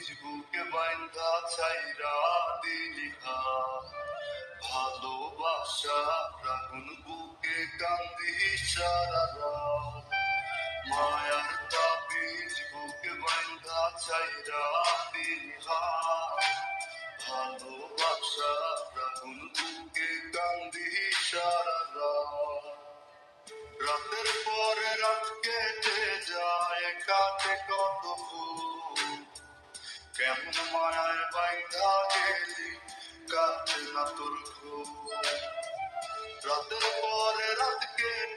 বীজ বুকে বাইন্ধা ছাইরা দিলি ভালোবাসা রাগুন বুকে কান্দি সারা রাত মায়ার তাবিজ বুকে বাইন্ধা ছাইরা দিলি ভালোবাসা রাগুন বুকে কান্দি সারা রাত রাতের পরে রাত কেটে যায় কাটে কত ফুল কেমন মায়ায় বাইন্ধা গেলি কাটে না তোর ঘুম রাতের পরে রাত কেটে